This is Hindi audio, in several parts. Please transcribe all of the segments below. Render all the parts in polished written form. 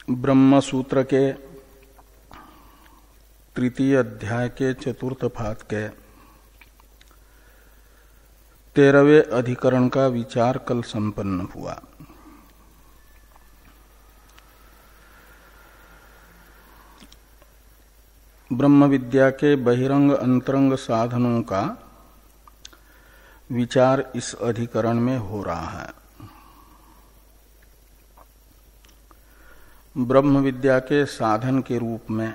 ब्रह्म सूत्र के तृतीय अध्याय के चतुर्थ पाद के 13वें अधिकरण का विचार कल संपन्न हुआ। ब्रह्म विद्या के बहिरंग अंतरंग साधनों का विचार इस अधिकरण में हो रहा है। ब्रह्म विद्या के साधन के रूप में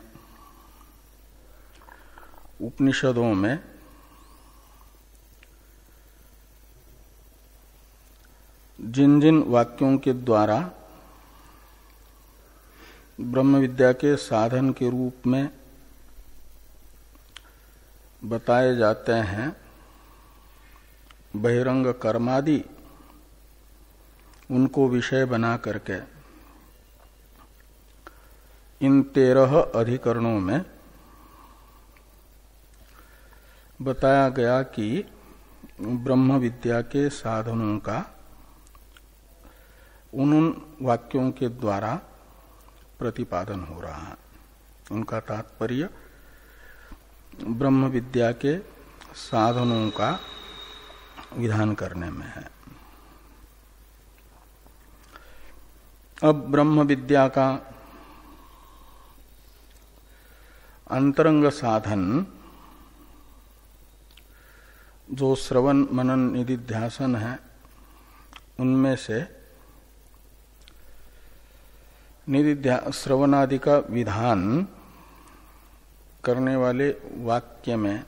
उपनिषदों में जिन जिन वाक्यों के द्वारा ब्रह्म विद्या के साधन के रूप में बताए जाते हैं बहिरंग कर्मादि, उनको विषय बना करके इन 13 अधिकरणों में बताया गया कि ब्रह्म विद्या के साधनों का उन वाक्यों के द्वारा प्रतिपादन हो रहा है। उनका तात्पर्य ब्रह्म विद्या के साधनों का विधान करने में है। अब ब्रह्म विद्या का अंतरंग साधन जो श्रवण मनन निधिध्यासन है, उनमें से श्रवणादि का विधान करने वाले वाक्य में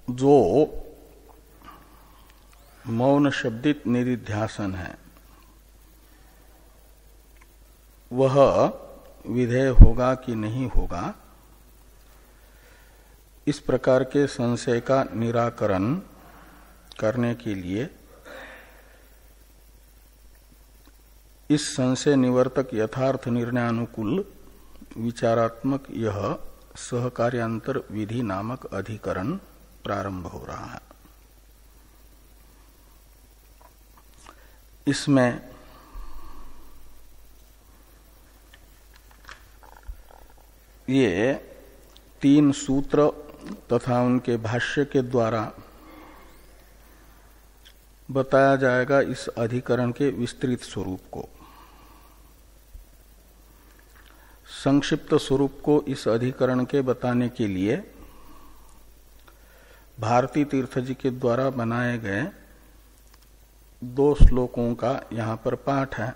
जो मौन शब्दित निधिध्यासन है, वह विधेय होगा कि नहीं होगा, इस प्रकार के संशय का निराकरण करने के लिए इस संशय निवर्तक यथार्थ निर्णयानुकूल विचारात्मक यह सहकार्यांतर विधि नामक अधिकरण प्रारंभ हो रहा है। इसमें ये 3 सूत्र तथा उनके भाष्य के द्वारा बताया जाएगा इस अधिकरण के विस्तृत स्वरूप को। संक्षिप्त स्वरूप को इस अधिकरण के बताने के लिए भारती तीर्थ जी के द्वारा बनाए गए 2 श्लोकों का यहाँ पर पाठ है।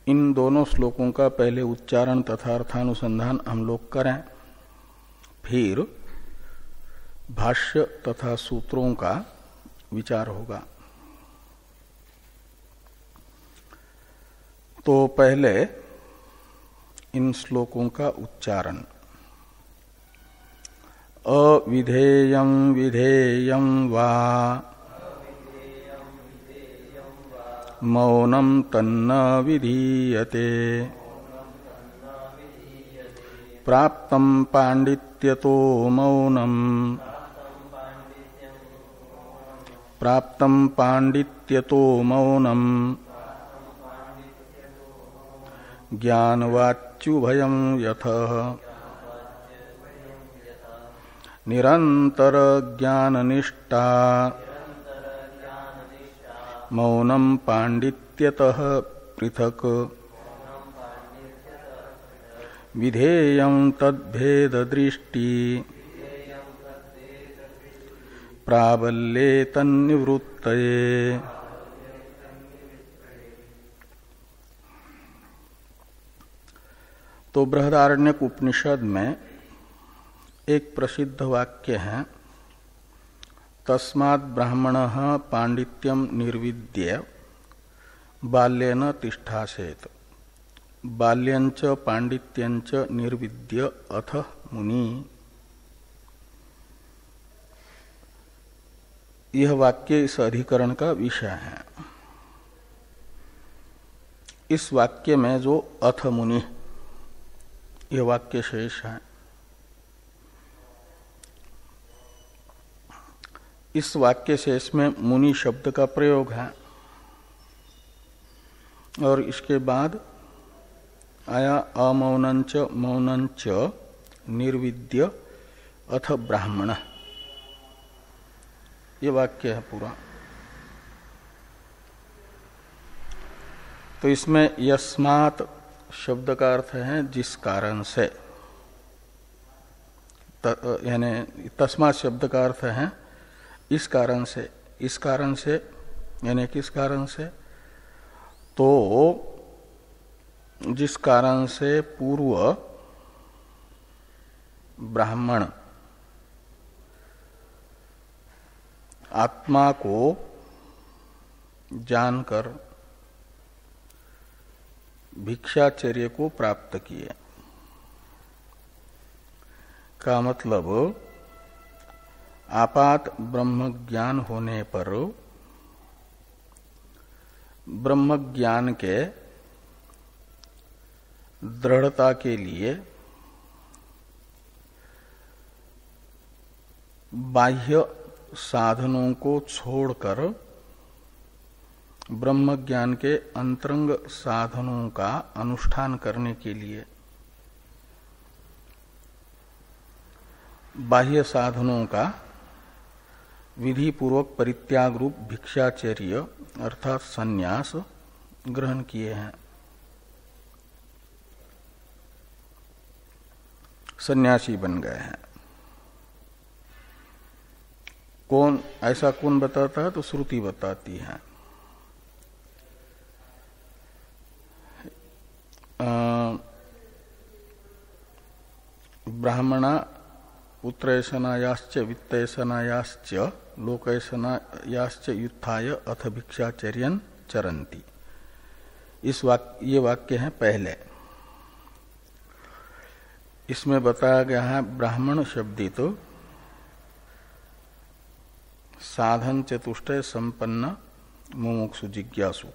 इन दोनों श्लोकों का पहले उच्चारण तथा अर्थानुसंधान हम लोग करें, फिर भाष्य तथा सूत्रों का विचार होगा। तो पहले इन श्लोकों का उच्चारण। अविधेयं विधेयं वा मौनं तन्न विधीयते प्राप्तं पांडित्यतो मौनं प्राप्तं पांडित्यतो मौनं ज्ञानवाच्युभयं यथः निरंतर ज्ञाननिष्ठा मौनं पांडित्यतः पृथक् विधेयं तद्भेद दृष्टि प्राबल्ये तन्निवृत्तये। तो बृहदारण्यक उपनिषद में एक प्रसिद्ध वाक्य है, तस्मात् ब्राह्मणः पांडित्यं निर्विद्य बाल्येन तिष्ठासेत् बाल्यंच पांडित्यंच निर्विद्य अथ मुनि। यह वाक्य इस अधिकरण का विषय है। इस वाक्य में जो अथ मुनि यह वाक्य शेष है, इस वाक्य से इसमें मुनि शब्द का प्रयोग है। और इसके बाद आया अमौनंच मौनंच निर्विद्य अथ ब्राह्मण, ये वाक्य है पूरा। तो इसमें यस्मात् शब्द का अर्थ है जिस कारण से, यानी तस्मात् शब्द का अर्थ है इस कारण से। इस कारण से यानी किस कारण से? तो जिस कारण से पूर्व ब्राह्मण आत्मा को जानकर भिक्षाचर्य को प्राप्त किए, का मतलब आपात ब्रह्म ज्ञान होने पर ब्रह्म ज्ञान के दृढ़ता के लिए बाह्य साधनों को छोड़कर ब्रह्म ज्ञान के अंतरंग साधनों का अनुष्ठान करने के लिए बाह्य साधनों का विधि पूर्वक परित्याग रूप भिक्षाचर्य अर्थात संन्यास ग्रहण किए हैं, सन्यासी बन गए हैं। कौन ऐसा कौन बताता है? तो श्रुति बताती है। ब्राह्मणा पुत्रैषणायाश्च वित्तैषणायाश्च लोकैषणायाश्च युत्थाय अथ भिक्षाचर्यं चरन्ति। ये वाक्य है पहले। इसमें बताया गया है ब्राह्मण शब्दित तो साधन चतुष्टय संपन्न मुमुक्षु जिज्ञासु,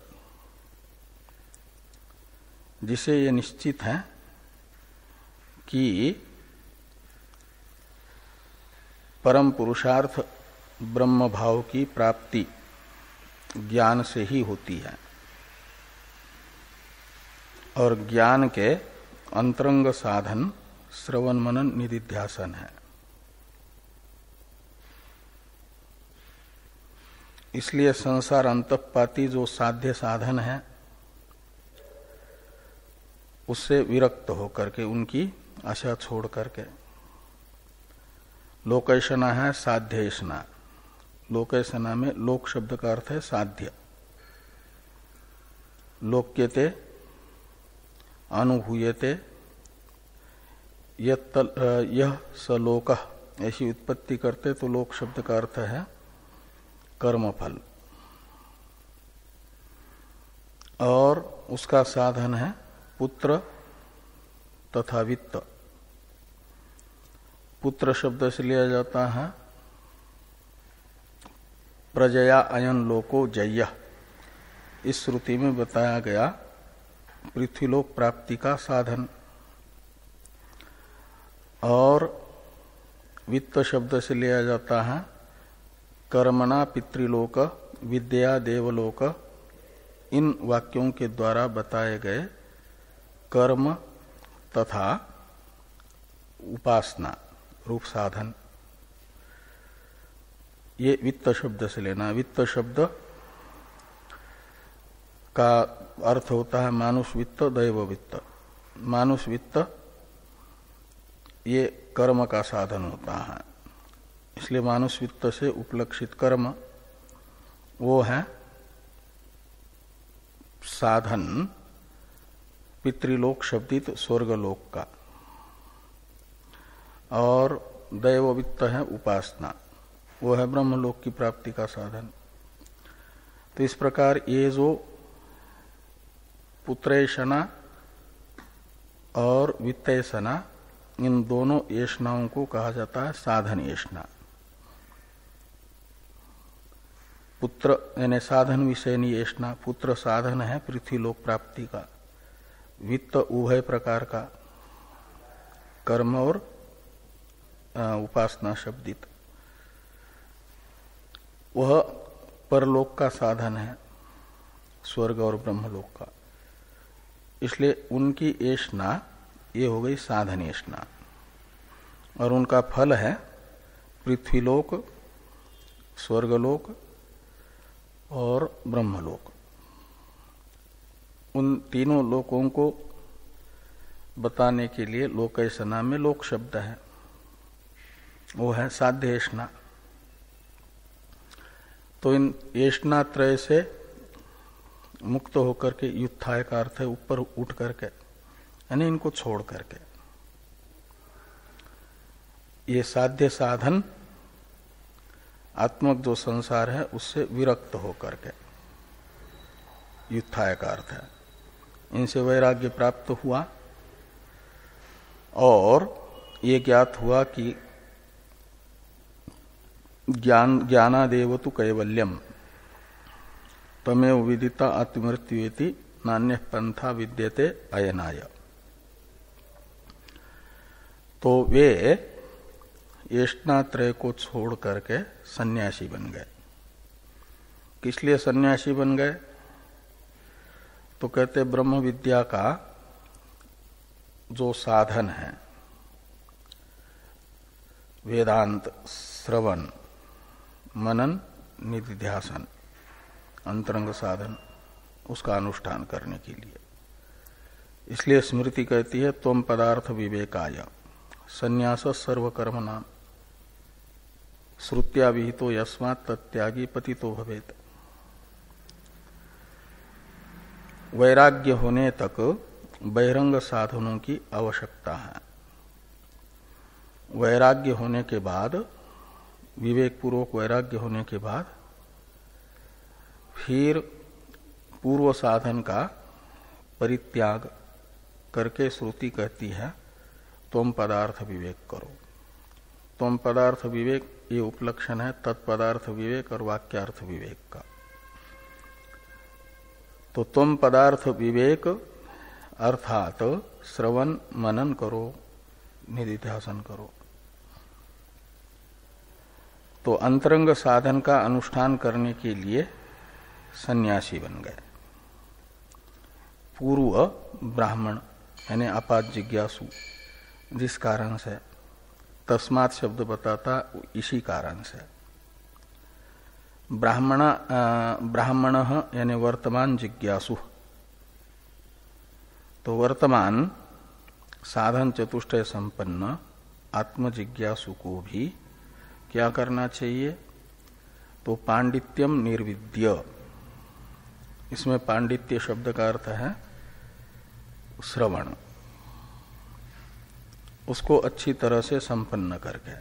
जिसे ये निश्चित है कि परम पुरुषार्थ ब्रह्म भाव की प्राप्ति ज्ञान से ही होती है और ज्ञान के अंतरंग साधन श्रवण मनन निधिध्यासन है। इसलिए संसार अंतःपाती जो साध्य साधन है उससे विरक्त होकर के, उनकी आशा छोड़ करके, लोकैषणा है साध्यैषणा। लोकैषणा में लोक शब्द का अर्थ है साध्य। लोक्यते अनुभूयते यह स लोक, ऐसी उत्पत्ति करते तो लोक शब्द का अर्थ है कर्मफल, और उसका साधन है पुत्र तथा वित्त। पुत्र शब्द से लिया जाता है प्रजया अयन लोको जय्य। इस श्रुति में बताया गया पृथ्वीलोक प्राप्ति का साधन। और वित्त शब्द से लिया जाता है कर्मणा पितृलोक विद्या देवलोक। इन वाक्यों के द्वारा बताए गए कर्म तथा उपासना रूप साधन, ये वित्त शब्द से लेना। वित्त शब्द का अर्थ होता है मानुष वित्त, दैव वित्त। मानुष वित्त ये कर्म का साधन होता है, इसलिए मानुष वित्त से उपलक्षित कर्म वो है साधन पितृलोक शब्दित स्वर्गलोक का, और दैव वित्त है उपासना, वो है ब्रह्मलोक की प्राप्ति का साधन। तो इस प्रकार ये जो पुत्रैषणा और वित्तैषणा, इन दोनों ऐषणाओं को कहा जाता है साधन ऐषणा। पुत्र यानी साधन विषयनी ऐषणा, पुत्र साधन है पृथ्वीलोक प्राप्ति का, वित्त उभय प्रकार का, कर्म और उपासना शब्दित। वह परलोक का साधन है, स्वर्ग और ब्रह्मलोक का। इसलिए उनकी ऐष्णा ये हो गई साधन ऐष्णा, और उनका फल है पृथ्वीलोक, स्वर्गलोक और ब्रह्मलोक। उन तीनों लोकों को बताने के लिए लोकैषणा में लोक शब्द है, वो है साध्य ऐष्णा। तो इन ऐष्णा त्रय से मुक्त होकर के युत्थाय का अर्थ है ऊपर उठ करके, यानी इनको छोड़ करके, ये साध्य साधन आत्मक जो संसार है उससे विरक्त होकर के, युत्थाय का अर्थ है। इनसे वैराग्य प्राप्त हुआ और ये ज्ञात हुआ कि ज्ञानादेव तु कैवल्यम तमेव विदिता आत्ममृत्युति नान्य पंथा विद्यते अयनाय। तो वे ऐष्णात्रय को छोड़ करके सन्यासी बन गए। किस लिए सन्यासी बन गए? तो कहते ब्रह्म विद्या का जो साधन है, वेदांत श्रवण मनन निधिध्यासन, अंतरंग साधन, उसका अनुष्ठान करने के लिए, इसलिए स्मृति कहती है त्वम पदार्थ विवेकाय संन्यास सर्वकर्म नाम श्रुत्या विहितो यस्मात् तत्यागी पतितो भवेत्। वैराग्य होने तक बहिरंग साधनों की आवश्यकता है। वैराग्य होने के बाद, विवेक पूर्वक वैराग्य होने के बाद फिर पूर्व साधन का परित्याग करके श्रुति कहती है तुम पदार्थ विवेक करो। तुम पदार्थ विवेक ये उपलक्षण है तत्पदार्थ विवेक और वाक्यार्थ विवेक का। तो तुम पदार्थ विवेक अर्थात श्रवण मनन करो, निधिध्यासन करो। तो अंतरंग साधन का अनुष्ठान करने के लिए सन्यासी बन गए। पूर्व ब्राह्मण यानी अपाद जिज्ञासु, जिस कारण से तस्मात् शब्द बताता इसी कारण से। ब्राह्मण यानी वर्तमान जिज्ञासु, तो वर्तमान साधन चतुष्टय संपन्न आत्म जिज्ञासु को भी क्या करना चाहिए? तो पांडित्यम निर्विद्य, इसमें पांडित्य शब्द का अर्थ है श्रवण, उसको अच्छी तरह से संपन्न करके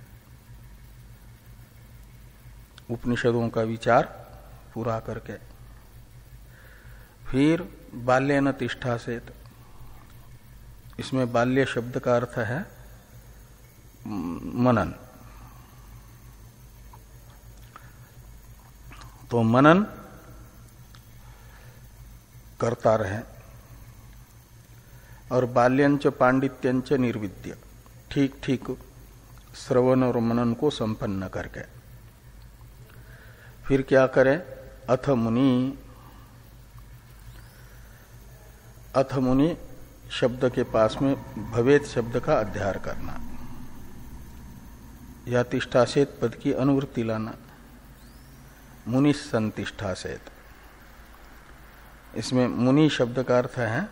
उपनिषदों का विचार पूरा करके, फिर बाल्येन तिष्ठा से, इसमें बाल्य शब्द का अर्थ है मनन। तो मनन करता रहे और बाल्यंच पांडित्यंच निर्विद्य, ठीक ठीक श्रवण और मनन को संपन्न करके फिर क्या करें? अथ मुनि शब्द के पास में भवेत शब्द का अध्यार करना या तिष्ठासेत पद की अनुवृत्ति लाना। मुनि संतिष्ठासेत, इसमें मुनि शब्द का अर्थ है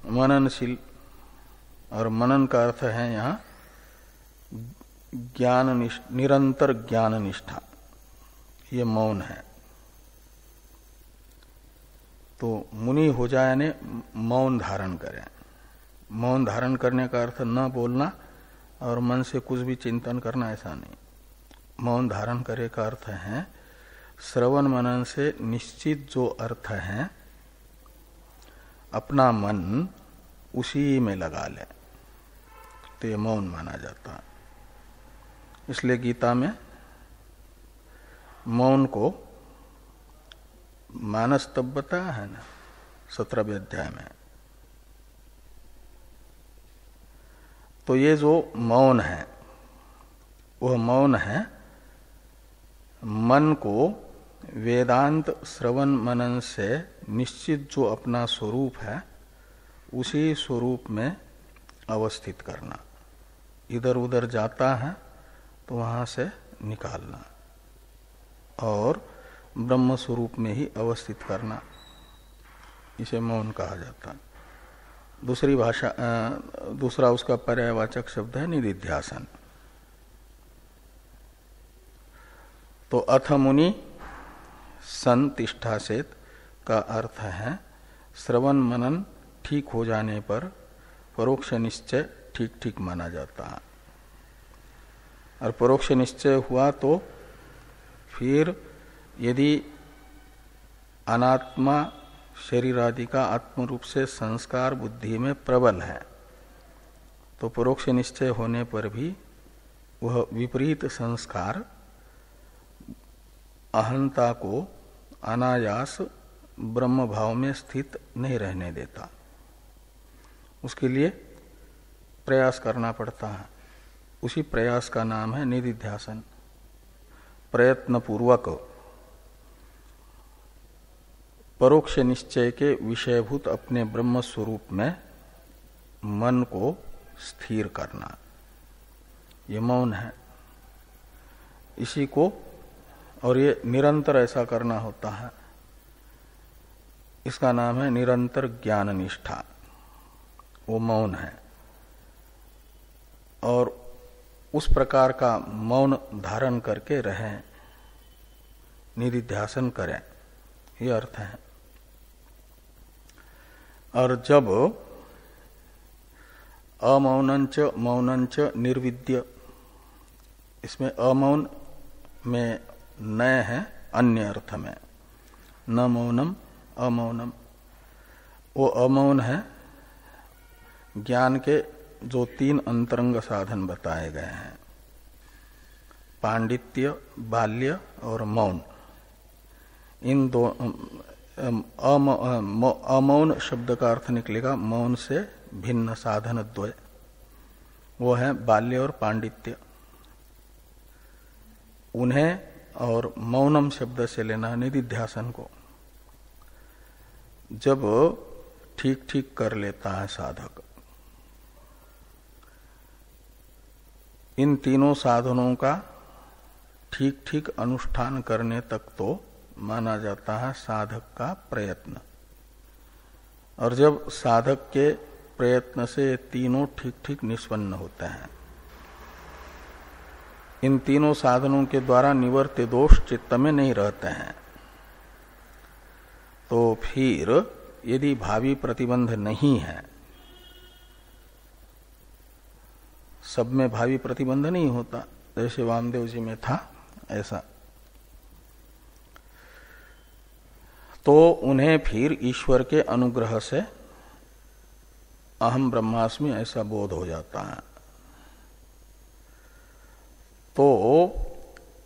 मननशील, और मनन का अर्थ है यहाँ निरंतर ज्ञान निष्ठा, ये मौन है। तो मुनि हो जाए ने मौन धारण करें। मौन धारण करने का अर्थ न बोलना और मन से कुछ भी चिंतन करना, ऐसा नहीं। मौन धारण करे का अर्थ है श्रवण मनन से निश्चित जो अर्थ है अपना मन उसी में लगा ले, तो ये मौन माना जाता है। इसलिए गीता में मौन को मानस तब बताया है ना, 17वें अध्याय में। तो ये जो मौन है वह मौन है मन को वेदांत श्रवण मनन से निश्चित जो अपना स्वरूप है उसी स्वरूप में अवस्थित करना। इधर उधर जाता है तो वहां से निकालना और ब्रह्म स्वरूप में ही अवस्थित करना, इसे मौन कहा जाता है। दूसरी भाषा दूसरा उसका पर्यायवाचक शब्द है निदिध्यासन। तो अथ मुनि संतिष्ठासेत का अर्थ है श्रवण मनन ठीक हो जाने पर परोक्ष निश्चय ठीक ठीक माना जाता है। और परोक्ष निश्चय हुआ तो फिर यदि अनात्मा शरीर आदि का आत्म रूप से संस्कार बुद्धि में प्रबल है तो परोक्ष निश्चय होने पर भी वह विपरीत संस्कार अहंता को अनायास ब्रह्म भाव में स्थित नहीं रहने देता। उसके लिए प्रयास करना पड़ता है। उसी प्रयास का नाम है निदिध्यासन। प्रयत्न पूर्वक परोक्ष निश्चय के विषयभूत अपने ब्रह्म स्वरूप में मन को स्थिर करना, ये मौन है। इसी को और ये निरंतर ऐसा करना होता है, इसका नाम है निरंतर ज्ञान निष्ठा, वो मौन है। और उस प्रकार का मौन धारण करके रहें, निदिध्यासन करें, ये अर्थ है। और जब अमौनंच मौनंच निर्विद्य, इसमें अमौन में नय है अन्य अर्थ में, न मौनम अमौनम, वो अमौन है ज्ञान के जो तीन अंतरंग साधन बताए गए हैं, पांडित्य, बाल्य और मौन। इन दो अमौन शब्द का अर्थ निकलेगा मौन से भिन्न साधन द्वय, वो है बाल्य और पांडित्य। उन्हें और मौनम शब्द से लेना निदिध्यासन को। जब ठीक ठीक कर लेता है साधक, इन तीनों साधनों का ठीक ठीक अनुष्ठान करने तक तो माना जाता है साधक का प्रयत्न। और जब साधक के प्रयत्न से तीनों ठीक ठीक निष्पन्न होते हैं, इन तीनों साधनों के द्वारा निवर्त दोष चित्त में नहीं रहते हैं, तो फिर यदि भावी प्रतिबंध नहीं है, सब में भावी प्रतिबंध नहीं होता, जैसे वामदेव जी में था ऐसा, तो उन्हें फिर ईश्वर के अनुग्रह से अहम ब्रह्मास्मि ऐसा बोध हो जाता है। तो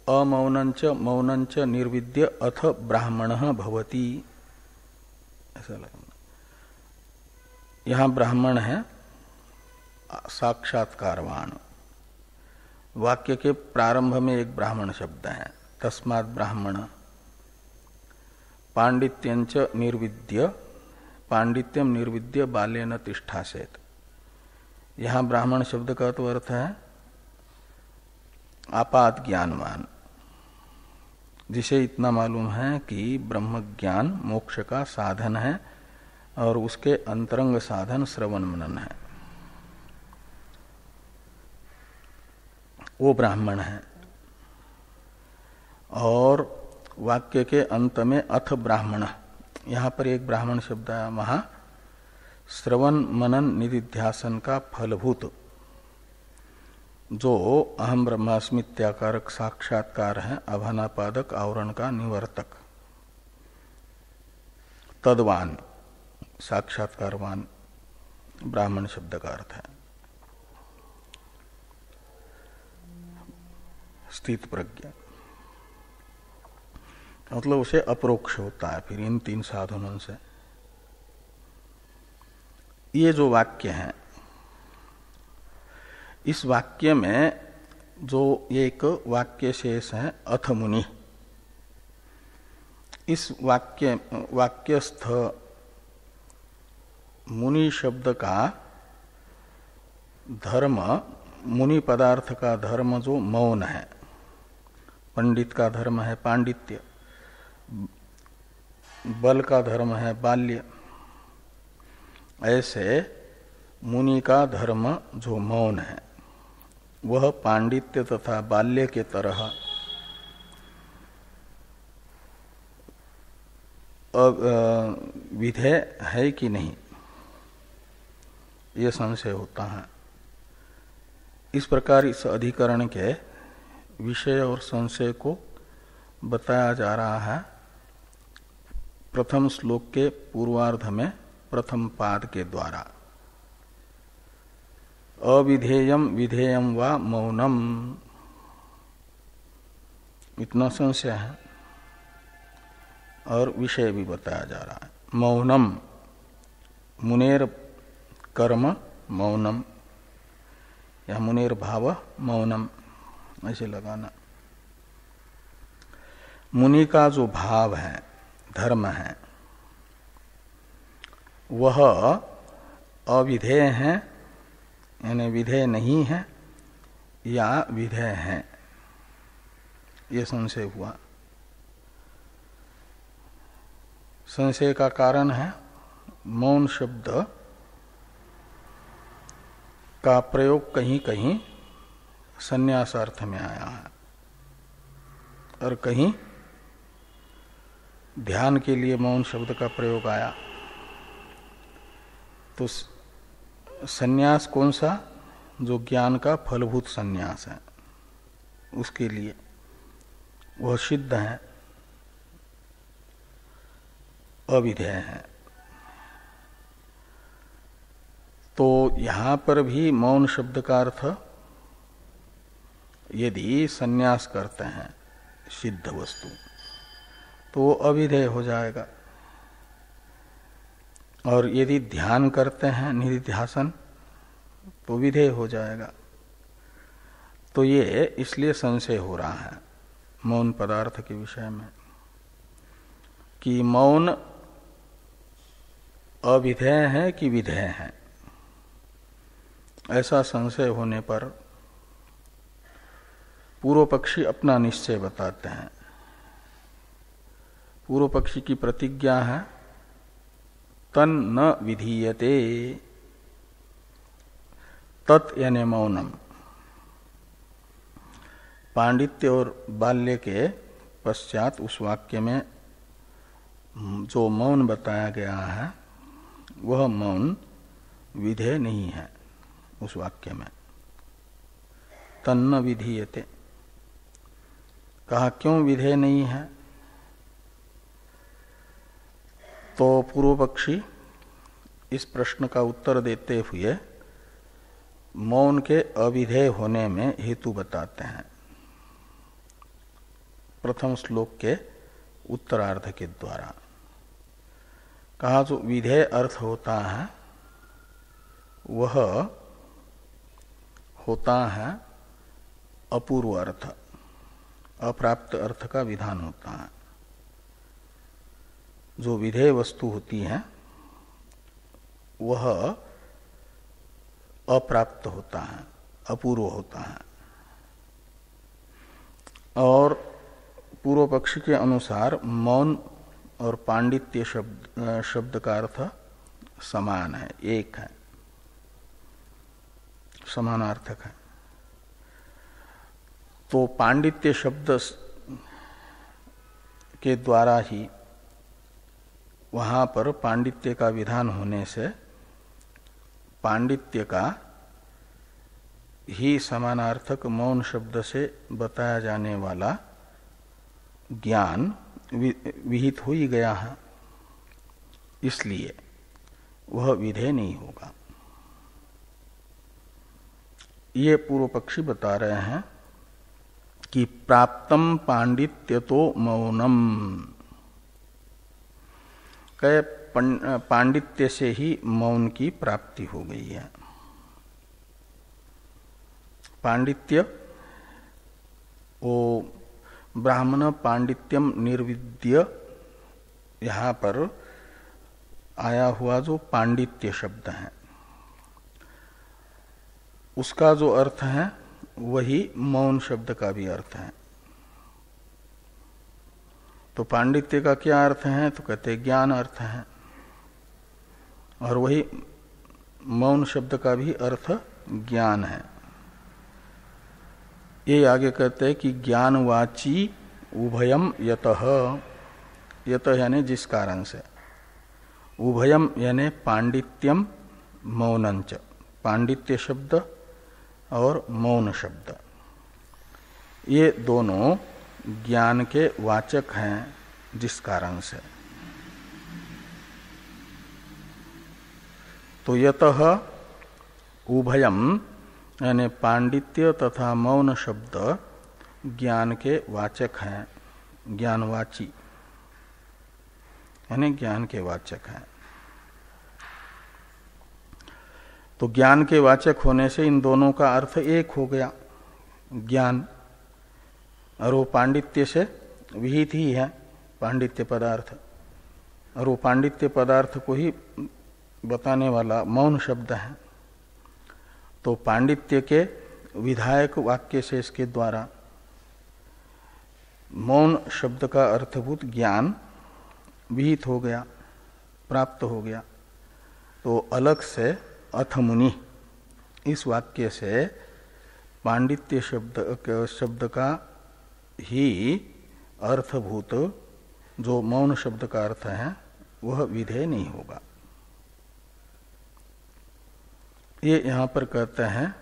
अमौनंच मौनंच निर्विद्य अथ ब्राह्मणः भवति, ऐसा लगना। यहां ब्राह्मण है साक्षात्कारवान। वाक्य के प्रारंभ में एक ब्राह्मण शब्द है, तस्मात् ब्राह्मण। पांडित्यंच निर्विद्य, पांडित्यम निर्विद्य बाल्येन तिष्ठासेत। यहां ब्राह्मण शब्द का तो अर्थ है आपात ज्ञानवान, जिसे इतना मालूम है कि ब्रह्म ज्ञान मोक्ष का साधन है और उसके अंतरंग साधन श्रवण मनन है, वो ब्राह्मण है। और वाक्य के अंत में अथ ब्राह्मण, यहां पर एक ब्राह्मण शब्द आया, वहां श्रवण मनन निदिध्यासन का फलभूत जो अहम ब्रह्मास्मित्याकारक साक्षात्कार है, अभानापादक आवरण का निवर्तक, तद्वान साक्षात्कारवान ब्राह्मण शब्द का अर्थ है स्थित प्रज्ञा, मतलब उसे अपरोक्ष होता है फिर इन तीन साधनों से। ये जो वाक्य है, इस वाक्य में जो एक वाक्य शेष है अथ मुनि, इस वाक्यस्थ मुनि शब्द का धर्म, मुनि पदार्थ का धर्म जो मौन है, पंडित का धर्म है पांडित्य, बल का धर्म है बाल्य, ऐसे मुनि का धर्म जो मौन है वह पांडित्य तथा बाल्य के तरह विधेय है कि नहीं, ये संशय होता है। इस प्रकार इस अधिकरण के विषय और संशय को बताया जा रहा है प्रथम श्लोक के पूर्वार्ध में प्रथम पाद के द्वारा। अविधेयम विधेयम वा मौनम, इतना संशय है और विषय भी बताया जा रहा है। मौनम, मुनेर कर्म मौनम या मुनेर भाव मौनम, ऐसे लगाना। मुनि का जो भाव है, धर्म है, वह अविधेय है यानी विधेय नहीं है या विधेय है, ये संशय हुआ। संशय का कारण है मौन शब्द का प्रयोग कहीं कहीं संन्यास अर्थ में आया है और कहीं ध्यान के लिए मौन शब्द का प्रयोग आया। तो संन्यास कौन सा? जो ज्ञान का फलभूत संन्यास है उसके लिए वह सिद्ध है, अविधेय है। तो यहां पर भी मौन शब्द का अर्थ यदि संन्यास करते हैं सिद्ध वस्तु तो वो अविधेय हो जाएगा, और यदि ध्यान करते हैं निधिध्यासन तो विधेय हो जाएगा। तो ये इसलिए संशय हो रहा है मौन पदार्थ के विषय में कि मौन अविधेय है कि विधेय है। ऐसा संशय होने पर पूर्व पक्षी अपना निश्चय बताते हैं। पूर्व पक्षी की प्रतिज्ञा है तन न विधीयते, तत् यानी मौनम। पांडित्य और बाल्य के पश्चात उस वाक्य में जो मौन बताया गया है वह मौन विधेय नहीं है उस वाक्य में। तन्न विधीयते कहा, क्यों विधेय नहीं है? तो पूर्व पक्षी इस प्रश्न का उत्तर देते हुए मौन के अविधेय होने में हेतु बताते हैं प्रथम श्लोक के उत्तरार्ध के द्वारा। कहा जो विधेय अर्थ होता है वह होता है अपूर्व अर्थ, अप्राप्त अर्थ का विधान होता है। जो विधेय वस्तु होती है वह अप्राप्त होता है, अपूर्व होता है। और पूर्व पक्षी के अनुसार मौन और पांडित्य शब्द का अर्थ समान है, एक है, समानार्थक है। तो पांडित्य शब्द के द्वारा ही वहां पर पांडित्य का विधान होने से पांडित्य का ही समानार्थक मौन शब्द से बताया जाने वाला ज्ञान विहित हो ही गया है, इसलिए वह विधेय नहीं होगा। ये पूर्व पक्षी बता रहे हैं कि प्राप्तम पांडित्य तो मौनम, कहे पांडित्य से ही मौन की प्राप्ति हो गई है। पांडित्य वो ब्राह्मण पांडित्यम निर्विद्य, यहां पर आया हुआ जो पांडित्य शब्द है उसका जो अर्थ है वही मौन शब्द का भी अर्थ है। तो पांडित्य का क्या अर्थ है? तो कहते ज्ञान अर्थ है, और वही मौन शब्द का भी अर्थ ज्ञान है। ये आगे कहते हैं कि ज्ञानवाची उभयम यतः, यतः यानी जिस कारण से, उभयम यानी पांडित्यम मौनंच, पांडित्य शब्द और मौन शब्द ये दोनों ज्ञान के वाचक हैं जिस कारण से। तो यतः उभयम यानी पांडित्य तथा मौन शब्द ज्ञान के वाचक हैं, ज्ञानवाची यानी ज्ञान के वाचक हैं। तो ज्ञान के वाचक होने से इन दोनों का अर्थ एक हो गया, ज्ञान, और वो पांडित्य से विहित ही है पांडित्य पदार्थ, और वो पांडित्य पदार्थ को ही बताने वाला मौन शब्द है। तो पांडित्य के विधायक वाक्य से इसके द्वारा मौन शब्द का अर्थभूत ज्ञान विहित हो गया, प्राप्त हो गया। तो अलग से अथ मुनि इस वाक्य से पांडित्य शब्द का ही अर्थभूत जो मौन शब्द का अर्थ है वह विधेय नहीं होगा। ये यहां पर कहते हैं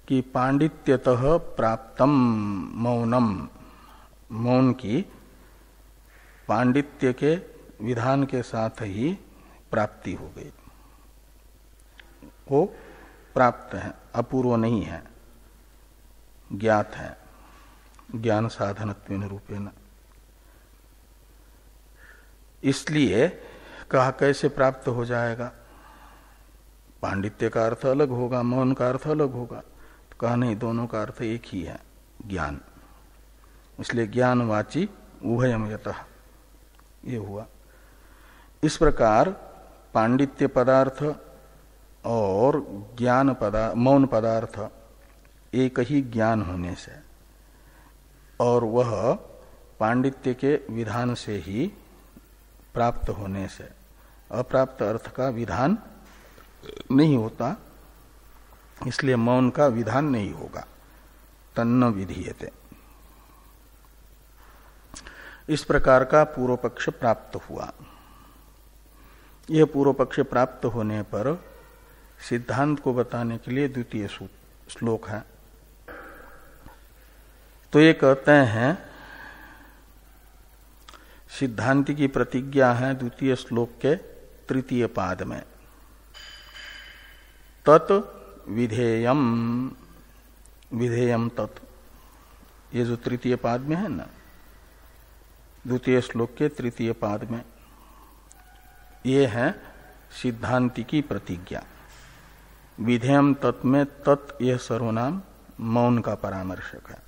कि पांडित्यतः प्राप्तम मौनम, मौन की पांडित्य के विधान के साथ ही प्राप्ति हो गई, वो प्राप्त है, अपूर्व नहीं है, ज्ञात है, ज्ञान साधनत्वेन रूपेण। इसलिए कहा कैसे प्राप्त हो जाएगा? पांडित्य का अर्थ अलग होगा, मौन का अर्थ अलग होगा। तो कहा नहीं, दोनों का अर्थ एक ही है, ज्ञान। इसलिए ज्ञानवाची उभयम यतः ये हुआ। इस प्रकार पांडित्य पदार्थ और ज्ञान पदार्थ, मौन पदार्थ एक ही ज्ञान होने से और वह पांडित्य के विधान से ही प्राप्त होने से अप्राप्त अर्थ का विधान नहीं होता, इसलिए मौन का विधान नहीं होगा, तन्न विधीयते। इस प्रकार का पूर्व पक्ष प्राप्त हुआ। यह पूर्व पक्ष प्राप्त होने पर सिद्धांत को बताने के लिए द्वितीय श्लोक है। तो ये कहते हैं, सिद्धांति की प्रतिज्ञा है द्वितीय श्लोक के तृतीय पाद में, तत् विधेयम, विधेयम तत्, ये जो तृतीय पाद में है ना, द्वितीय श्लोक के तृतीय पाद में, ये है सिद्धांति की प्रतिज्ञा। विधेयम तत् में तत् यह सर्वनाम मौन का परामर्शक है।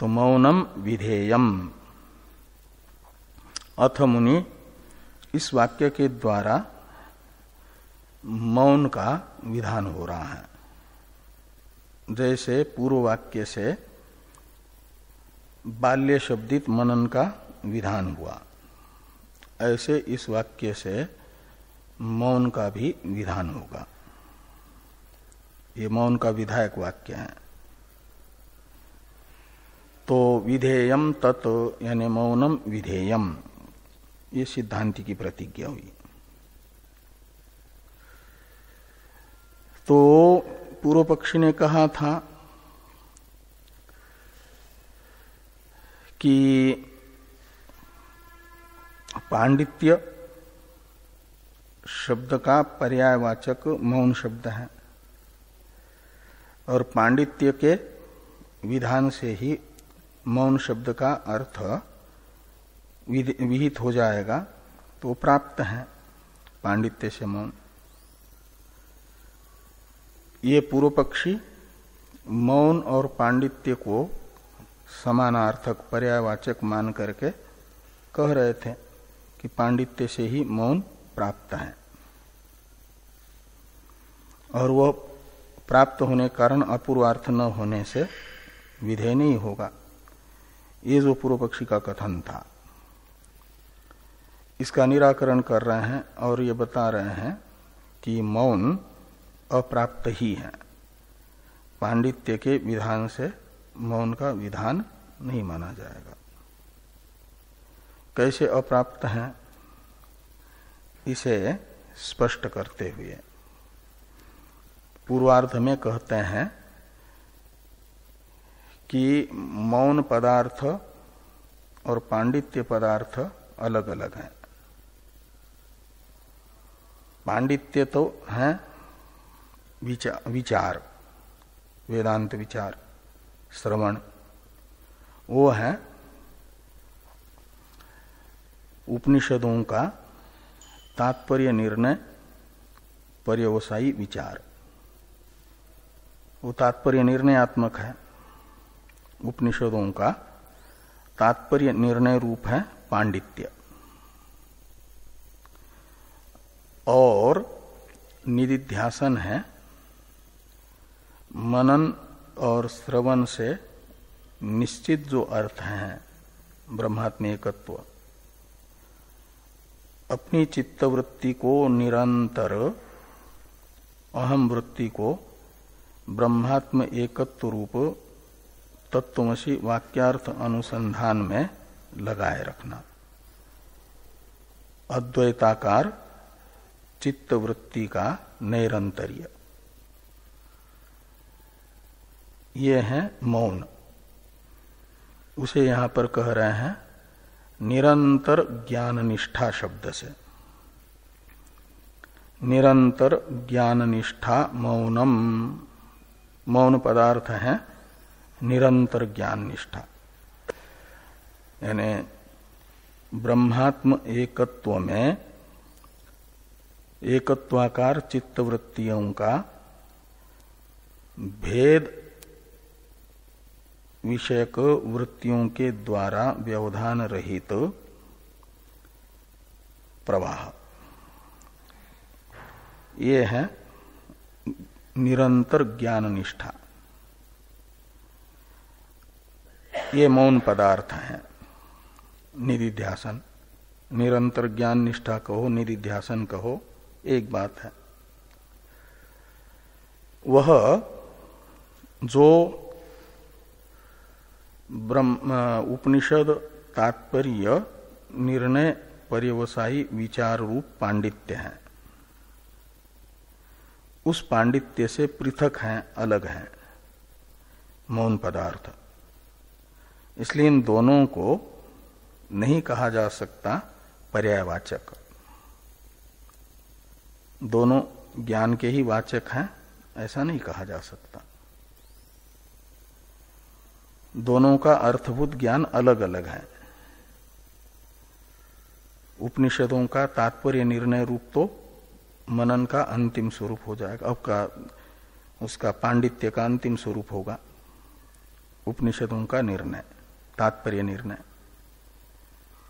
तो मौनम विधेयम, अथ मुनि इस वाक्य के द्वारा मौन का विधान हो रहा है। जैसे पूर्व वाक्य से बाल्य शब्दित मनन का विधान हुआ, ऐसे इस वाक्य से मौन का भी विधान होगा। ये मौन का विधायक वाक्य है। तो विधेयम तत् यानी मौनम विधेयम, ये सिद्धांति की प्रतिज्ञा हुई। तो पूर्व पक्षी ने कहा था कि पांडित्य शब्द का पर्यायवाचक मौन शब्द है और पांडित्य के विधान से ही मौन शब्द का अर्थ विहित हो जाएगा, तो प्राप्त है पांडित्य से मौन। ये पूर्व पक्षी मौन और पांडित्य को समानार्थक पर्यायवाचक मान करके कह रहे थे कि पांडित्य से ही मौन प्राप्त है, और वह प्राप्त होने के कारण अपूर्वार्थ न होने से विधेय नहीं होगा। ये जो पूर्व पक्षी का कथन था, इसका निराकरण कर रहे हैं और ये बता रहे हैं कि मौन अप्राप्त ही है, पांडित्य के विधान से मौन का विधान नहीं माना जाएगा। कैसे अप्राप्त है, इसे स्पष्ट करते हुए पूर्वार्ध में कहते हैं कि मौन पदार्थ और पांडित्य पदार्थ अलग अलग हैं। पांडित्य तो है विचार, वेदांत विचार, श्रवण, वो है उपनिषदों का तात्पर्य निर्णय पर्यवसायी विचार, वो तात्पर्य निर्णयात्मक है। उपनिषदों का तात्पर्य निर्णय रूप है पांडित्य। और निदिध्यासन है मनन और श्रवण से निश्चित जो अर्थ हैं ब्रह्मात्म एकत्व, अपनी चित्तवृत्ति को निरंतर अहम वृत्ति को ब्रह्मात्म एकत्व रूप तत्वमसि वाक्यार्थ अनुसंधान में लगाए रखना, अद्वैताकार चित्तवृत्ति का नैरंतर्य, ये है मौन। उसे यहां पर कह रहे हैं निरंतर ज्ञान निष्ठा शब्द से। निरंतर ज्ञान निष्ठा मौनम, मौन पदार्थ है निरंतर ज्ञान निष्ठा, यानी ब्रह्मात्म एकत्व में एकत्वाकार चित्तवृत्तियों का भेद विषयक वृत्तियों के द्वारा व्यवधान रहित प्रवाह, ये है निरंतर ज्ञान निष्ठा। ये मौन पदार्थ है। निदिध्यासन, निरंतर ज्ञान निष्ठा कहो, निदिध्यासन कहो, एक बात है। वह जो उपनिषद तात्पर्य निर्णय पर्यवसायी विचार रूप पांडित्य है, उस पांडित्य से पृथक है, अलग है मौन पदार्थ। इसलिए इन दोनों को नहीं कहा जा सकता पर्यायवाचक। दोनों ज्ञान के ही वाचक हैं, ऐसा नहीं कहा जा सकता। दोनों का अर्थभूत ज्ञान अलग अलग है। उपनिषदों का तात्पर्य निर्णय रूप तो मनन का अंतिम स्वरूप हो जाएगा, अब का उसका पांडित्य का अंतिम स्वरूप होगा उपनिषदों का निर्णय, तात्पर्य निर्णय,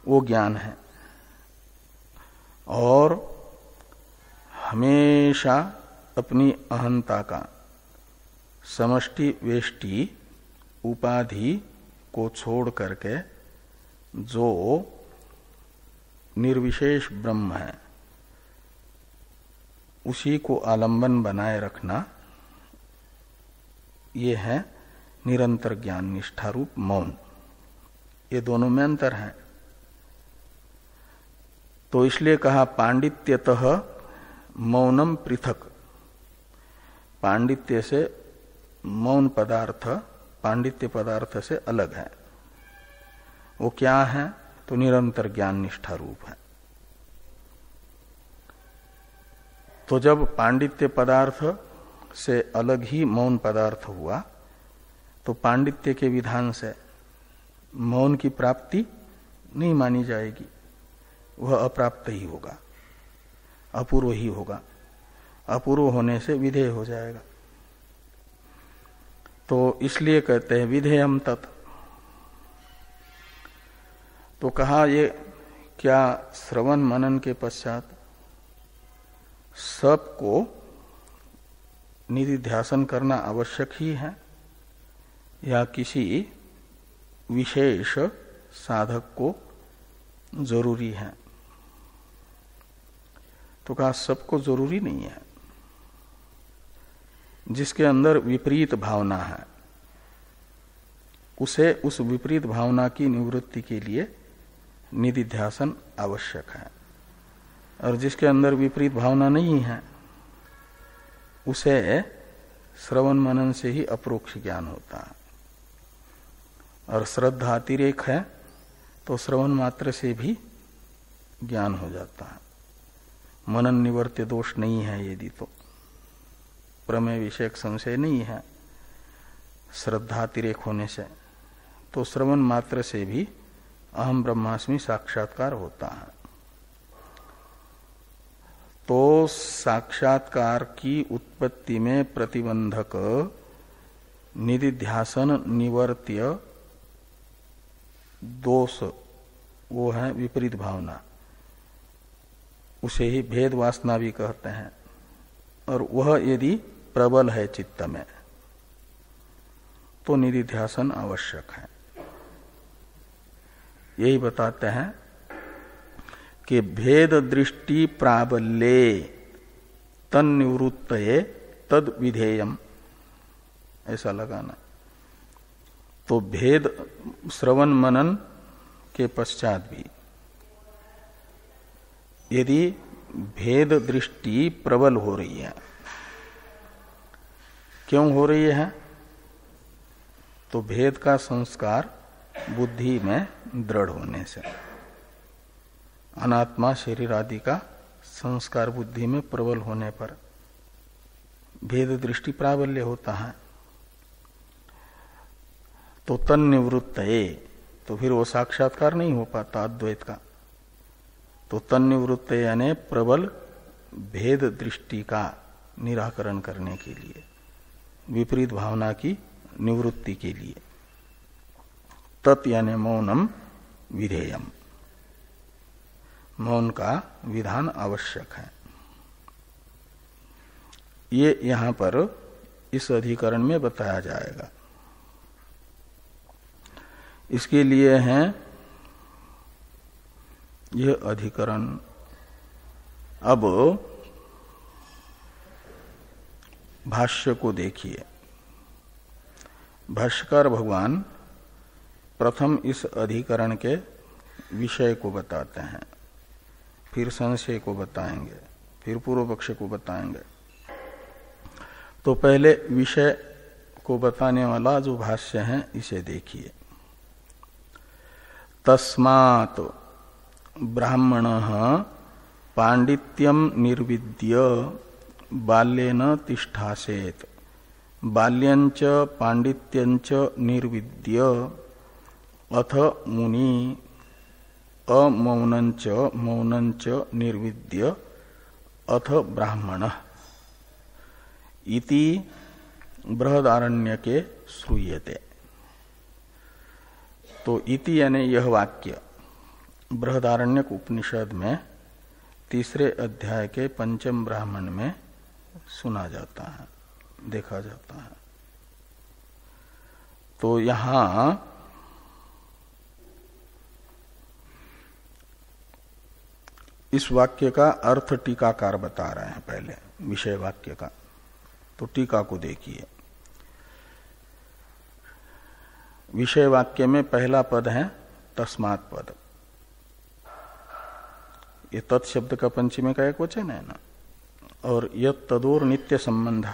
वो ज्ञान है। और हमेशा अपनी अहंता का समष्टि वेष्टि उपाधि को छोड़ करके जो निर्विशेष ब्रह्म है उसी को आलंबन बनाए रखना, ये है निरंतर ज्ञान निष्ठा रूप मौन। ये दोनों में अंतर है। तो इसलिए कहा पांडित्यतः मौनम पृथक। पांडित्य से मौन पदार्थ पांडित्य पदार्थ से अलग है। वो क्या है? तो निरंतर ज्ञान निष्ठा रूप है। तो जब पांडित्य पदार्थ से अलग ही मौन पदार्थ हुआ तो पांडित्य के विधान से मौन की प्राप्ति नहीं मानी जाएगी, वह अप्राप्त ही होगा, अपूर्व ही होगा। अपूर्व होने से विधेय हो जाएगा। तो इसलिए कहते हैं विधेयम तत्, तो कहा ये क्या श्रवण मनन के पश्चात सबको निधिध्यासन करना आवश्यक ही है या किसी विशेष साधक को जरूरी है? तो कहा सबको जरूरी नहीं है। जिसके अंदर विपरीत भावना है उसे उस विपरीत भावना की निवृत्ति के लिए निधिध्यासन आवश्यक है, और जिसके अंदर विपरीत भावना नहीं है उसे श्रवण मनन से ही अपरोक्ष ज्ञान होता है। और श्रद्धा अतिरेक है तो श्रवण मात्र से भी ज्ञान हो जाता है। मनन निवर्त्य दोष नहीं है यदि तो प्रमेय विषयक संशय नहीं है श्रद्धा अतिरेक होने से, तो श्रवण मात्र से भी अहम ब्रह्मास्मि साक्षात्कार होता है। तो साक्षात्कार की उत्पत्ति में प्रतिबंधक निधिध्यासन निवर्त्य दोष वो है विपरीत भावना, उसे ही भेद वासना भी कहते हैं। और वह यदि प्रबल है चित्त में तो निधिध्यासन आवश्यक है। यही बताते हैं कि भेद दृष्टि प्राबल्ये तन्निवृत्तये तद विधेयम, ऐसा लगाना। तो भेद श्रवण मनन के पश्चात भी यदि भेद दृष्टि प्रबल हो रही है, क्यों हो रही है? तो भेद का संस्कार बुद्धि में दृढ़ होने से, अनात्मा शरीर आदि का संस्कार बुद्धि में प्रबल होने पर भेद दृष्टि प्राबल्य होता है। तो तन्निवृत्त है, तो फिर वो साक्षात्कार नहीं हो पाता अद्वैत का। तो तन्निवृत्त यानी प्रबल भेद दृष्टि का निराकरण करने के लिए, विपरीत भावना की निवृत्ति के लिए तत् यानी मौनम विधेयम, मौन का विधान आवश्यक है। ये यहां पर इस अधिकरण में बताया जाएगा। इसके लिए है यह अधिकरण। अब भाष्य को देखिए। भाष्यकार भगवान प्रथम इस अधिकरण के विषय को बताते हैं, फिर संशय को बताएंगे, फिर पूर्व पक्ष को बताएंगे। तो पहले विषय को बताने वाला जो भाष्य है इसे देखिए। तस्मात् ब्राह्मणः पांडित्यम निर्विद्य बाल्येन तिष्ठासेत्, बाल्यञ्च पांडित्यञ्च निर्विद्य अथ मुनि अमौनञ्च मौनञ्च निर्विद्य अथ ब्राह्मणः इति बृहदारण्यके श्रूयते। तो इति यानी यह वाक्य बृहदारण्यक उपनिषद में तीसरे अध्याय के पंचम ब्राह्मण में सुना जाता है, देखा जाता है। तो यहां इस वाक्य का अर्थ टीकाकार बता रहे हैं पहले विषय वाक्य का। तो टीका को देखिए। विषय वाक्य में पहला पद है तस्मात् पद। ये तत्शब्द का पंचमी का एक वचन है ना, और यत तदोर नित्य संबंध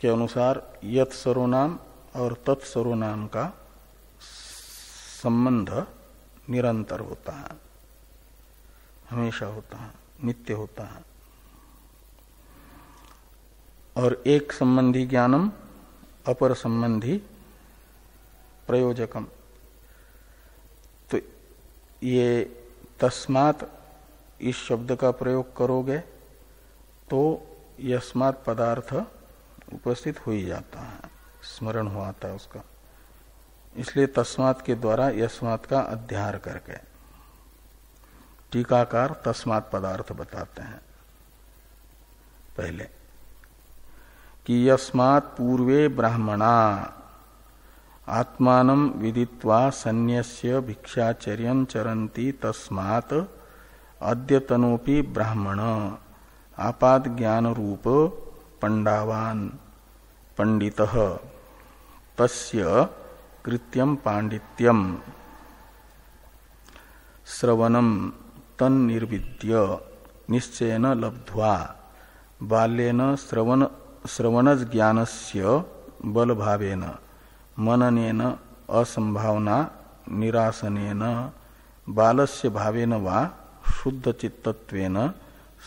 के अनुसार यत सर्वनाम और तत्सर्वनाम का संबंध निरंतर होता है, हमेशा होता है, नित्य होता है। और एक संबंधी ज्ञानम अपर संबंधी प्रयोजकम। तो ये तस्मात् इस शब्द का प्रयोग करोगे तो यस्मात् पदार्थ उपस्थित हो ही जाता है, स्मरण हो आता है उसका। इसलिए तस्मात् के द्वारा यस्मात् का अध्यार करके टीकाकार तस्मात् पदार्थ बताते हैं। पहले कि यस्मात् पूर्वे ब्राह्मणा आत्मानं विदित्वा सन्न्यस्य भिक्षाचर्यं चरन्ति तस्मात् अद्यतनोपि ब्राह्मण आपाद ज्ञान रूप पंडावान पंडितः तस्य कृत्यम पांडित्यम श्रवणम तन्निर्विद्य निश्चयेन लब्ध्वा बाल्येन श्रवणज ज्ञानस्य बलभावेन मननेन असंभावना निरासनेन बालस्य भावेन वा शुद्ध चित्तत्वेन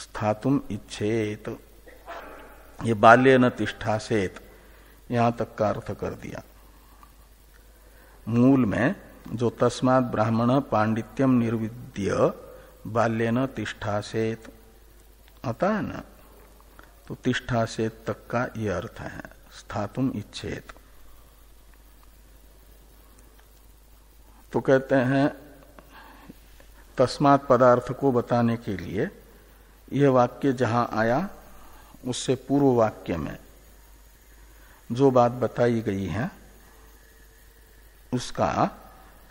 स्थातुम इच्छेत। ये बाल्येन तिष्ठासेत यहां तक का अर्थ कर दिया। मूल में जो तस्मात् ब्राह्मण पांडित्यम निर्विद्य बाल्येन तिष्ठासेत आता है ना, तो तिष्ठासेत तक का ये अर्थ है, स्थातुम इच्छेत। तो कहते हैं तस्मात् पदार्थ को बताने के लिए यह वाक्य जहां आया उससे पूर्व वाक्य में जो बात बताई गई है उसका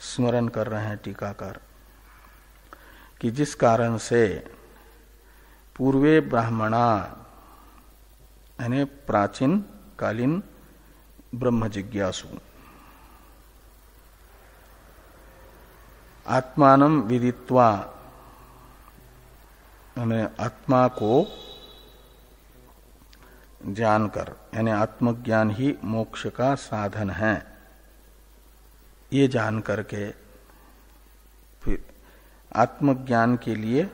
स्मरण कर रहे हैं टीकाकार कि जिस कारण से पूर्वे ब्राह्मणा यानी प्राचीन कालीन ब्रह्म जिज्ञासु आत्मानं विदित्वा यानी आत्मा को जानकर, यानी आत्मज्ञान ही मोक्ष का साधन है, ये जान करके फिर आत्मज्ञान के लिए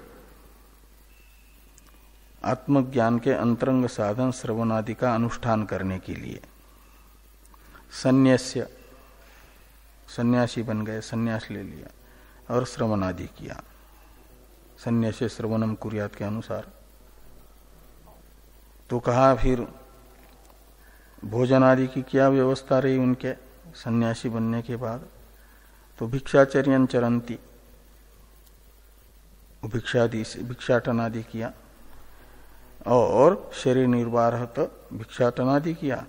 आत्मज्ञान के अंतरंग साधन श्रवण आदि का अनुष्ठान करने के लिए सन्यास्य सन्यासी बन गए, सन्यास ले लिया और श्रवण आदि किया। सन्यास्य श्रवणम कुर्यात के अनुसार तो कहा फिर भोजन आदि की क्या व्यवस्था रही उनके सन्यासी बनने के बाद, तो भिक्षाचर्यं चरंती, भिक्षाटन आदि किया और शरीर निर्वाहत भिक्षाटन आदि किया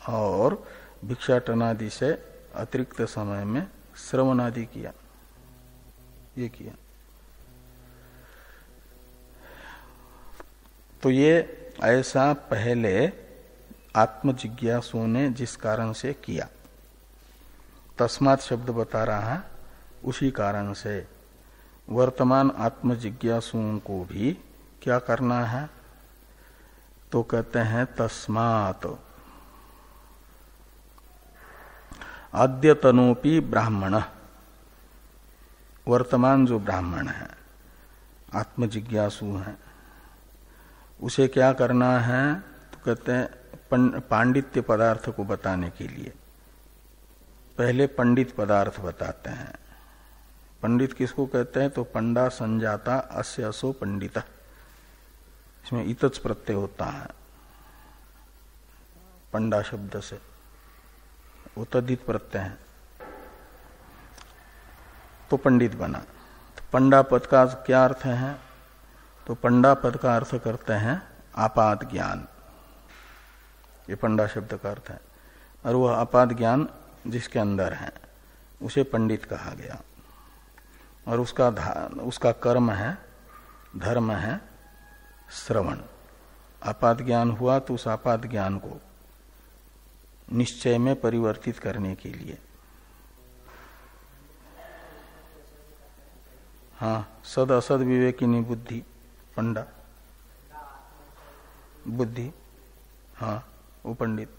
और भिक्षाटन आदि से अतिरिक्त समय में श्रवण आदि किया, ये किया। तो ये ऐसा पहले आत्मजिज्ञासु ने जिस कारण से किया, तस्मात् शब्द बता रहा है, उसी कारण से वर्तमान आत्मजिज्ञासुओं को भी क्या करना है, तो कहते हैं तस्मात् अद्यतनोपि ब्राह्मण, वर्तमान जो ब्राह्मण है आत्मजिज्ञासु है उसे क्या करना है, तो कहते हैं पांडित्य पदार्थ को बताने के लिए पहले पंडित पदार्थ बताते हैं। पंडित किसको कहते हैं, तो पंडा संजाता अस्य असो पंडित, इसमें इतच प्रत्यय होता है पंडा शब्द से, वो तद्धित प्रत्यय है तो पंडित बना। तो पंडा पद का क्या अर्थ है, तो पंडा पद का अर्थ करते हैं आपात ज्ञान, ये पंडा शब्द का अर्थ है। और वह आपात ज्ञान जिसके अंदर है उसे पंडित कहा गया और उसका कर्म है, धर्म है श्रवण। आपात ज्ञान हुआ तो उस आपात ज्ञान को निश्चय में परिवर्तित करने के लिए, हाँ, सद असद विवेकिनी बुद्धि, पंडा बुद्धि, हाँ वो पंडित।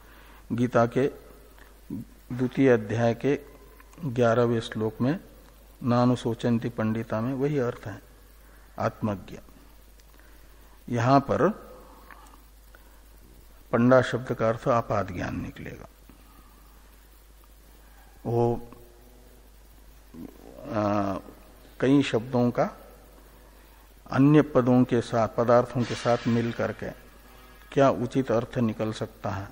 गीता के द्वितीय अध्याय के 11वें श्लोक में नानुशोचन्ति पंडिता में वही अर्थ है, आत्मज्ञ। यहां पर पंडा शब्द का अर्थ आपात ज्ञान निकलेगा। वो कई शब्दों का अन्य पदों के साथ, पदार्थों के साथ मिल करके क्या उचित अर्थ निकल सकता है,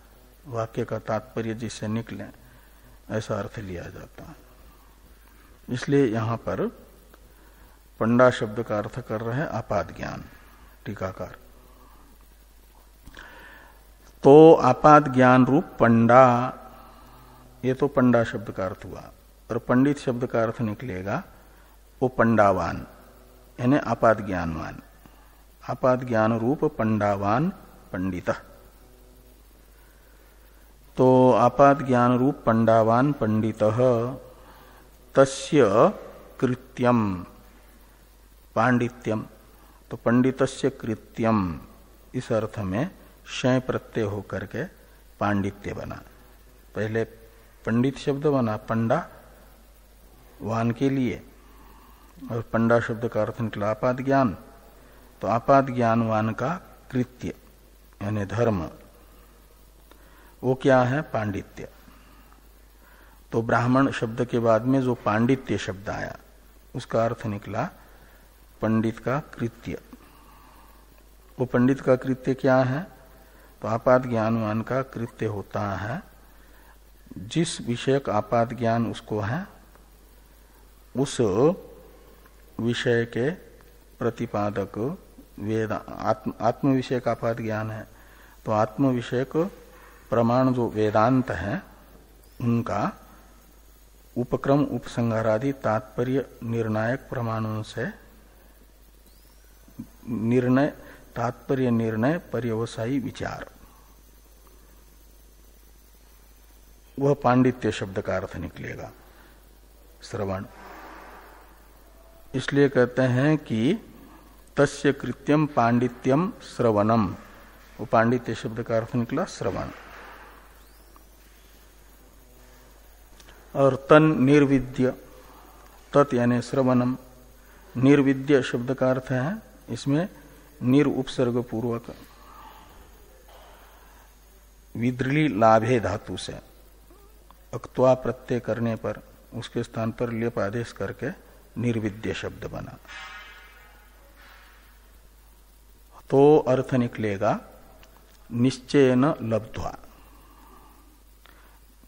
वाक्य का तात्पर्य जिससे निकले, ऐसा अर्थ लिया जाता है। इसलिए यहां पर पंडा शब्द का अर्थ कर रहे हैं आपाद ज्ञान टीकाकार। तो आपाद ज्ञान रूप पंडा, ये तो पंडा शब्द का अर्थ हुआ, और पंडित शब्द का अर्थ निकलेगा वो पंडावान, यानी आपाद ज्ञानवान, आपाद ज्ञान रूप पंडावान पंडित। तो आपाद ज्ञान रूप पंडावान पंडित तस्य कृत्यम पांडित्यम, तो पंडितस्य कृत्यम इस अर्थ में शय प्रत्यय होकर के पांडित्य बना। पहले पंडित शब्द बना पंडा वान के लिए, और पंडा शब्द का अर्थ निकला आपाद ज्ञान, तो आपाद ज्ञानवान का कृत्य यानी धर्म वो क्या है? पांडित्य। तो ब्राह्मण शब्द के बाद में जो पांडित्य शब्द आया उसका अर्थ निकला पंडित का कृत्य। वो पंडित का कृत्य क्या है? तो आपाद ज्ञानवान का कृत्य होता है जिस विषयक आपाद ज्ञान उसको है उस विषय के प्रतिपादक वेद आत्म विषयक आपाद ज्ञान है। तो आत्म विषयक प्रमाण जो वेदांत है उनका उपक्रम उपसंहारादि तात्पर्य निर्णायक प्रमाणों से निर्णय तात्पर्य निर्णय पर्यवसायी विचार, वह पांडित्य शब्द का अर्थ निकलेगा श्रवण। इसलिए कहते हैं कि तस्य कृत्यम पांडित्यम श्रवणम, वो पांडित्य शब्द का अर्थ निकला श्रवण। और तन निर्विद्य, तत् यानी श्रवणम, निर्विद्य शब्द का अर्थ है इसमें निर उपसर्ग पूर्वक विद्रली लाभे धातु से अक्त्वा प्रत्यय करने पर उसके स्थान पर लेप आदेश करके निर्विद्य शब्द बना। तो अर्थ निकलेगा निश्चयन लब्ध्वा।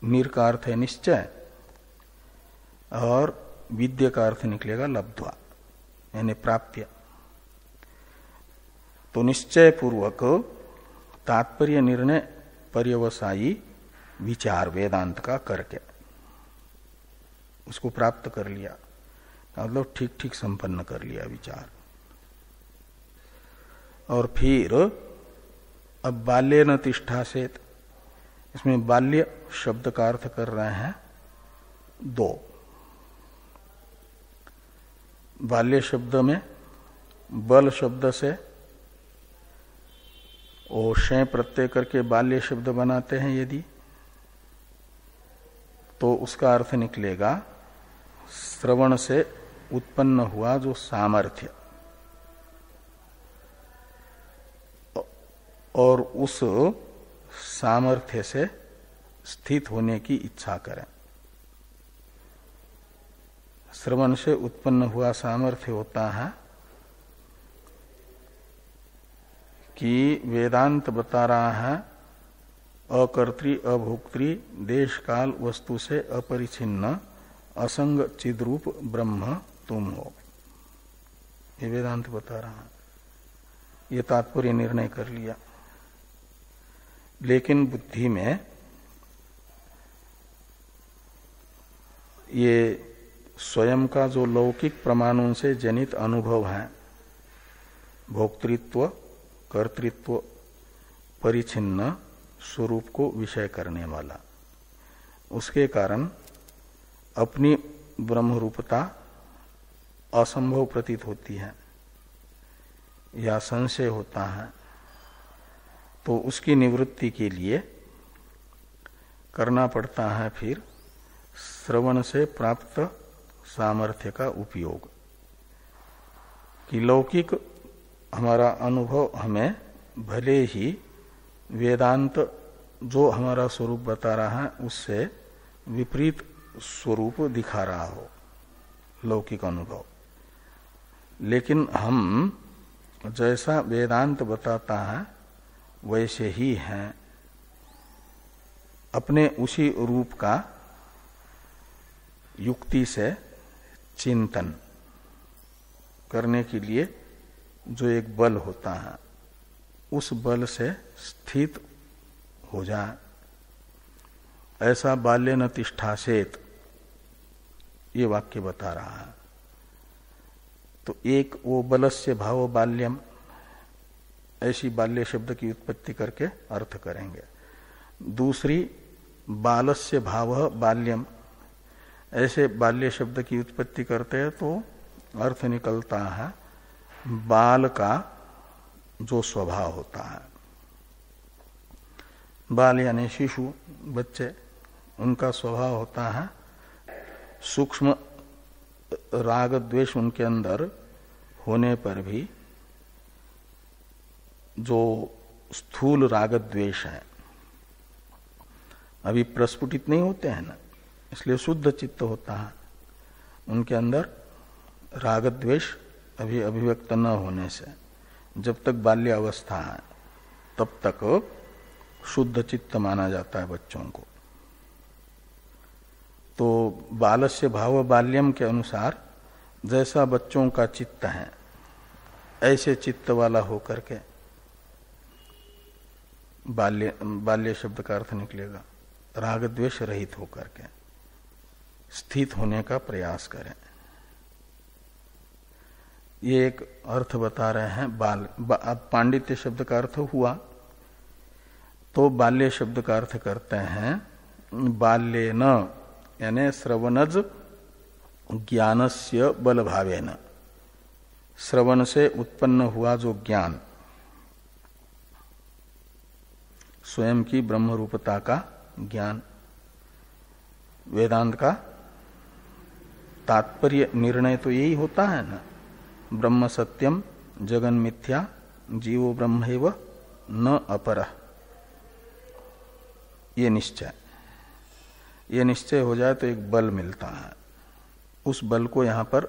निर का अर्थ है निश्चय और विद्य का अर्थ निकलेगा लब्ध्वा यानी प्राप्य। तो निश्चय पूर्वक तात्पर्य निर्णय पर्यवसायी विचार वेदांत का करके उसको प्राप्त कर लिया, मतलब ठीक ठीक संपन्न कर लिया विचार। और फिर अब बाल्य न तिष्ठा से, इसमें बाल्य शब्द का अर्थ कर रहे हैं दो। बाल्य शब्द में बल शब्द से ओ शय प्रत्यय करके बाल्य शब्द बनाते हैं यदि, तो उसका अर्थ निकलेगा श्रवण से उत्पन्न हुआ जो सामर्थ्य, और उस सामर्थ्य से स्थित होने की इच्छा करें। श्रवण से उत्पन्न हुआ सामर्थ्य होता है कि वेदांत बता रहा है अकर्त्री अभोक्त्री देश काल वस्तु से अपरिछिन्न असंग चिद्रूप ब्रह्म तुम हो, ये वेदांत बता रहा है। ये तात्पर्य निर्णय कर लिया, लेकिन बुद्धि में ये स्वयं का जो लौकिक प्रमाणों से जनित अनुभव है, भोक्तृत्व कर्तृत्व परिचिन्न स्वरूप को विषय करने वाला, उसके कारण अपनी ब्रह्म रूपता असंभव प्रतीत होती है या संशय होता है। तो उसकी निवृत्ति के लिए करना पड़ता है फिर श्रवण से प्राप्त सामर्थ्य का उपयोग, कि लौकिक हमारा अनुभव हमें भले ही वेदांत जो हमारा स्वरूप बता रहा है उससे विपरीत स्वरूप दिखा रहा हो लौकिक अनुभव, लेकिन हम जैसा वेदांत बताता है वैसे ही हैं, अपने उसी रूप का युक्ति से चिंतन करने के लिए जो एक बल होता है, उस बल से स्थित हो जाए, ऐसा बाल्य न तिष्ठासेत, ये वाक्य बता रहा है। तो एक वो बलस्य भाव बाल्यम, ऐसी बाल्य शब्द की उत्पत्ति करके अर्थ करेंगे। दूसरी बालस्य भाव बाल्यम, ऐसे बाल्य शब्द की उत्पत्ति करते हैं तो अर्थ निकलता है बाल का जो स्वभाव होता है। बाल यानी शिशु, बच्चे, उनका स्वभाव होता है सूक्ष्म राग द्वेष उनके अंदर होने पर भी जो स्थूल राग द्वेष है अभी प्रस्फुटित नहीं होते हैं ना, इसलिए शुद्ध चित्त होता है। उनके अंदर राग द्वेष अभी अभिव्यक्त न होने से जब तक बाल्य अवस्था है तब तक शुद्ध चित्त माना जाता है बच्चों को। तो बालस्य भाव बाल्यम के अनुसार जैसा बच्चों का चित्त है ऐसे चित्त वाला होकर के बाल्य शब्द का अर्थ निकलेगा, राग द्वेष रहित होकर के स्थित होने का प्रयास करें। ये एक अर्थ बता रहे हैं बाल। अब पांडित्य शब्द का अर्थ हुआ तो बाल्य शब्द का अर्थ करते हैं बाल्येन, यानी श्रवणज ज्ञानस्य बल भावेन, श्रवण से उत्पन्न हुआ जो ज्ञान, स्वयं की ब्रह्म रूपता का ज्ञान। वेदांत का तात्पर्य निर्णय तो यही होता है ना, ब्रह्म सत्यम जगन मिथ्या जीवो ब्रह्मैव न अपरः। ये निश्चय हो जाए तो एक बल मिलता है। उस बल को यहां पर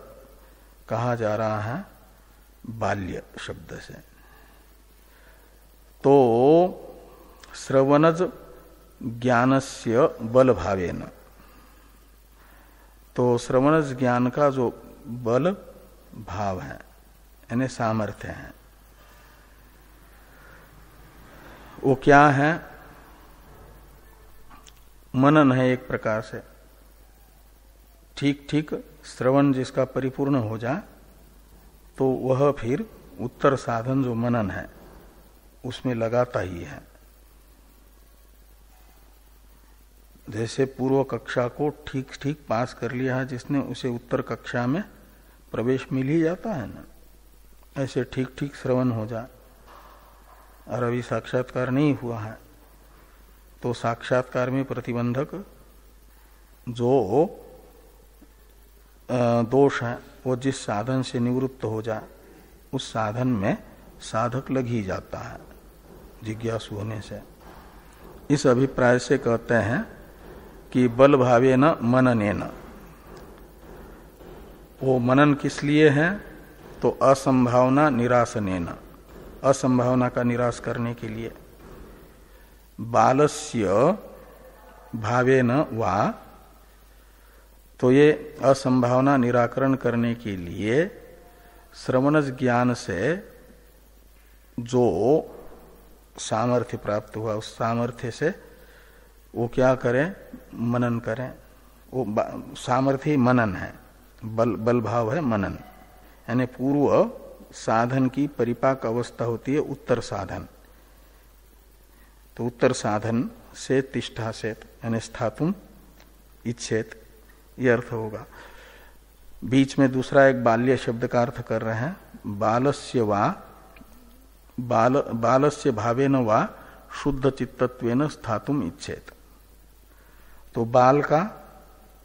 कहा जा रहा है बाल्य शब्द से। तो श्रवणज ज्ञानस्य बल भावेन, तो श्रवणज ज्ञान का जो बल भाव है यानी सामर्थ्य है, वो क्या है? मनन है एक प्रकार से। ठीक ठीक श्रवण जिसका परिपूर्ण हो जाए तो वह फिर उत्तर साधन जो मनन है उसमें लगाता ही है। जैसे पूर्व कक्षा को ठीक ठीक पास कर लिया है जिसने, उसे उत्तर कक्षा में प्रवेश मिल ही जाता है ना। ऐसे ठीक ठीक श्रवण हो जाए और अभी साक्षात्कार नहीं हुआ है तो साक्षात्कार में प्रतिबंधक जो दोष है वो जिस साधन से निवृत्त हो जाए उस साधन में साधक लग ही जाता है जिज्ञासु होने से। इस अभिप्राय से कहते हैं कि बल भावेन मननेन। वो मनन किस लिए है? तो असंभावना निरासनेन, असंभावना का निराश करने के लिए। बालस्य भावेन वा, तो ये असंभावना निराकरण करने के लिए श्रवणज ज्ञान से जो सामर्थ्य प्राप्त हुआ उस सामर्थ्य से वो क्या करें? मनन करें। वो सामर्थ्य मनन है, बल भाव है मनन, यानी पूर्व साधन की परिपाक अवस्था होती है उत्तर साधन। तो उत्तर साधन से तिष्ठा से यानी स्थातुम इच्छेत, यह अर्थ होगा। बीच में दूसरा एक बाल्य शब्द का अर्थ कर रहे हैं बालस्य वा, बालस्य भावेन वा शुद्ध चित्तत्वेन स्थातुम इच्छेत। तो बाल का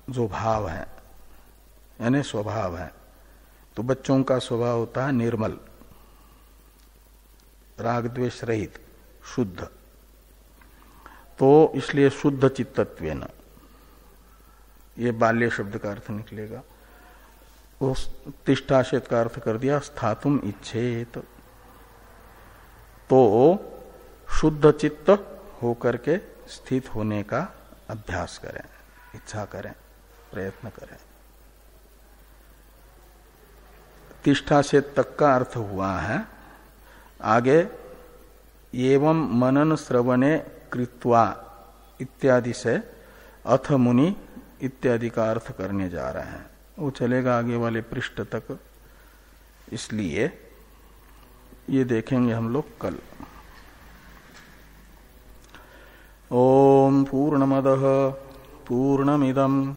जो भाव है यानी स्वभाव है, तो बच्चों का स्वभाव होता है निर्मल, राग द्वेष रहित, शुद्ध। तो इसलिए शुद्ध चित्तत्वेन, ये बाल्य शब्द का अर्थ निकलेगा। वो तिष्ठाशेत का अर्थ कर दिया स्थातुम इच्छेत। तो शुद्ध चित्त होकर के स्थित होने का अभ्यास करें, इच्छा करें। प्रयत्न करें। तिष्ठा से तक का अर्थ हुआ है। आगे एवं मनन श्रवणे कृत्वा इत्यादि से अथ मुनि इत्यादि का अर्थ करने जा रहे हैं। वो चलेगा आगे वाले पृष्ठ तक, इसलिए ये देखेंगे हम लोग कल। ओम पूर्णमदः पूर्णमिदम्